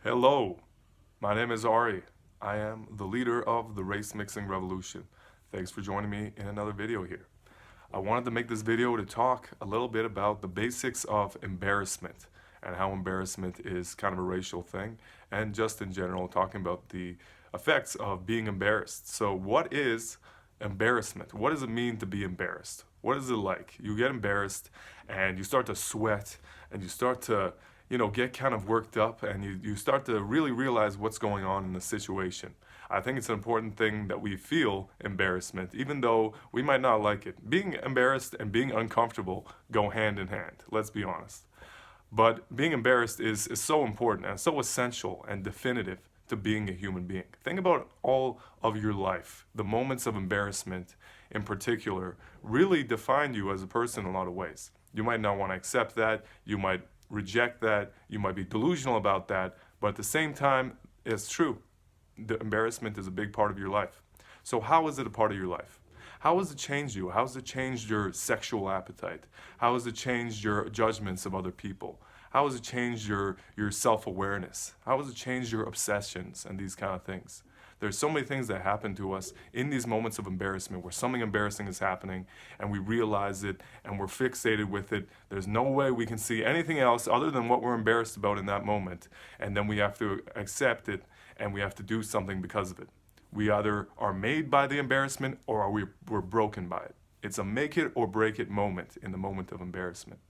Hello, my name is Ari. I am the leader of the race mixing revolution. Thanks for joining me in another video here. I wanted to make this video to talk a little bit about the basics of embarrassment and how embarrassment is kind of a racial thing, and just in general talking about the effects of being embarrassed. So what is embarrassment? What does it mean to be embarrassed? What is it like? You get embarrassed and you start to sweat and you start to get kind of worked up, and you start to really realize what's going on in the situation. I think it's an important thing that we feel embarrassment, even though we might not like it. Being embarrassed and being uncomfortable go hand in hand, let's be honest. But being embarrassed is so important and so essential and definitive to being a human being. Think about all of your life. The moments of embarrassment, in particular, really define you as a person in a lot of ways. You might not want to accept that. You might reject that. You might be delusional about that. But at the same time, it's true. The embarrassment is a big part of your life. So how is it a part of your life? How has it changed you? How has it changed your sexual appetite? How has it changed your judgments of other people? How has it changed your self-awareness? How has it changed your obsessions and these kind of things? There's so many things that happen to us in these moments of embarrassment where something embarrassing is happening and we realize it and we're fixated with it. There's no way we can see anything else other than what we're embarrassed about in that moment. And then we have to accept it and we have to do something because of it. We either are made by the embarrassment or we're broken by it. It's a make it or break it moment in the moment of embarrassment.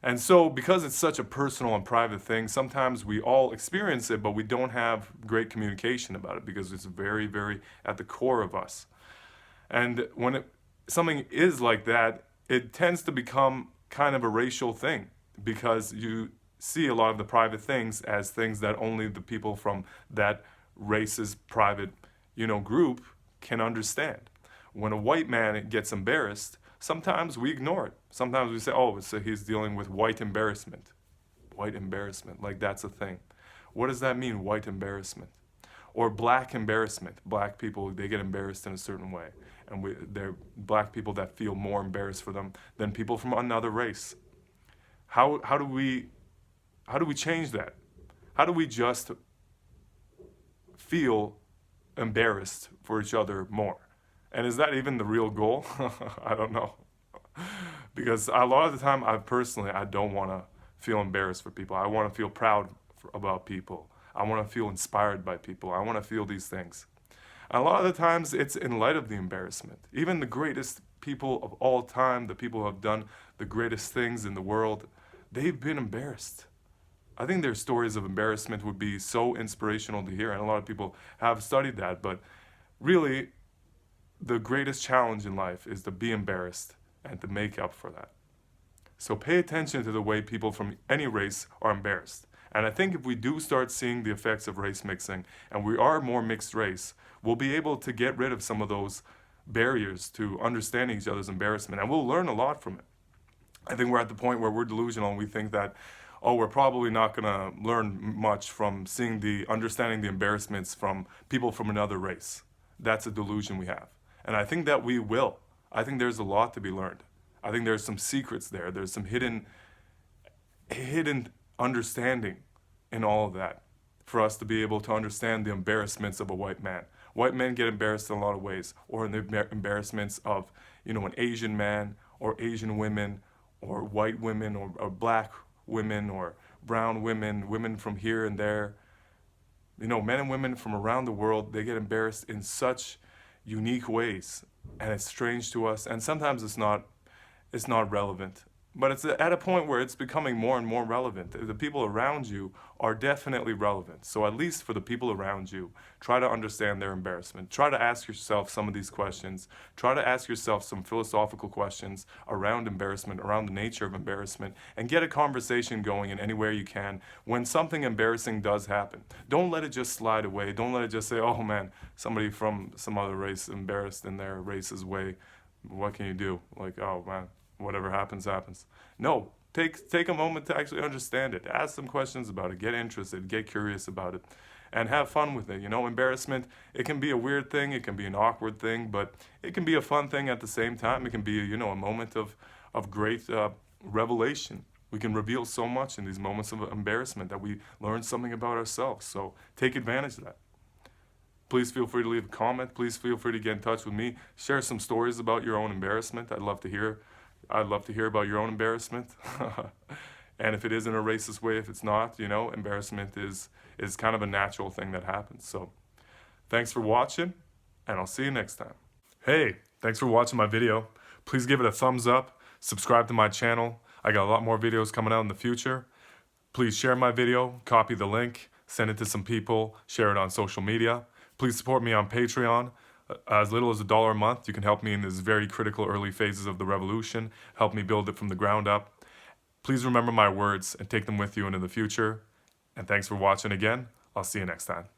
And so, because it's such a personal and private thing, sometimes we all experience it, but we don't have great communication about it because it's very, very at the core of us. And when something is like that, it tends to become kind of a racial thing because you see a lot of the private things as things that only the people from that race's private, group can understand. When a white man gets embarrassed, sometimes we ignore it. Sometimes we say, oh, so he's dealing with white embarrassment. White embarrassment, like that's a thing. What does that mean, white embarrassment? Or black embarrassment. Black people, they get embarrassed in a certain way. And they're black people that feel more embarrassed for them than people from another race. How do we change that? How do we just feel embarrassed for each other more? And is that even the real goal? I don't know. Because a lot of the time, I don't want to feel embarrassed for people. I want to feel proud about people. I want to feel inspired by people. I want to feel these things. And a lot of the times, it's in light of the embarrassment. Even the greatest people of all time, the people who have done the greatest things in the world, they've been embarrassed. I think their stories of embarrassment would be so inspirational to hear, and a lot of people have studied that. But really, the greatest challenge in life is to be embarrassed and to make up for that. So pay attention to the way people from any race are embarrassed. And I think if we do start seeing the effects of race mixing, and we are more mixed race, we'll be able to get rid of some of those barriers to understanding each other's embarrassment, and we'll learn a lot from it. I think we're at the point where we're delusional and we think that, oh, we're probably not going to learn much from understanding the embarrassments from people from another race. That's a delusion we have. And I think that we will. I think there's a lot to be learned. I think there's some secrets there. There's some hidden understanding in all of that for us to be able to understand the embarrassments of a white man. White men get embarrassed in a lot of ways, or in the embarrassments of, an Asian man or Asian women or white women or black women or brown women, women from here and there. Men and women from around the world, they get embarrassed in such unique ways, and it's strange to us, and sometimes it's not relevant. But it's at a point where it's becoming more and more relevant. The people around you are definitely relevant. So at least for the people around you, try to understand their embarrassment. Try to ask yourself some of these questions. Try to ask yourself some philosophical questions around embarrassment, around the nature of embarrassment, and get a conversation going in anywhere you can when something embarrassing does happen. Don't let it just slide away. Don't let it just say, oh man, somebody from some other race embarrassed in their race's way. What can you do? Like, oh man, whatever happens, happens. No, take a moment to actually understand it. Ask some questions about it. Get interested. Get curious about it. And have fun with it. Embarrassment, it can be a weird thing. It can be an awkward thing. But it can be a fun thing at the same time. It can be, a moment of great revelation. We can reveal so much in these moments of embarrassment that we learn something about ourselves. So take advantage of that. Please feel free to leave a comment. Please feel free to get in touch with me. Share some stories about your own embarrassment. I'd love to hear about your own embarrassment. And if it is in a racist way, if it's not, embarrassment is kind of a natural thing that happens. So thanks for watching, and I'll see you next time. Hey, thanks for watching my video. Please give it a thumbs up, subscribe to my channel. I got a lot more videos coming out in the future. Please share my video, copy the link, send it to some people, share it on social media. Please support me on Patreon. As little as $1 a month, you can help me in these very critical early phases of the revolution, help me build it from the ground up. Please remember my words and take them with you into the future. And thanks for watching again. I'll see you next time.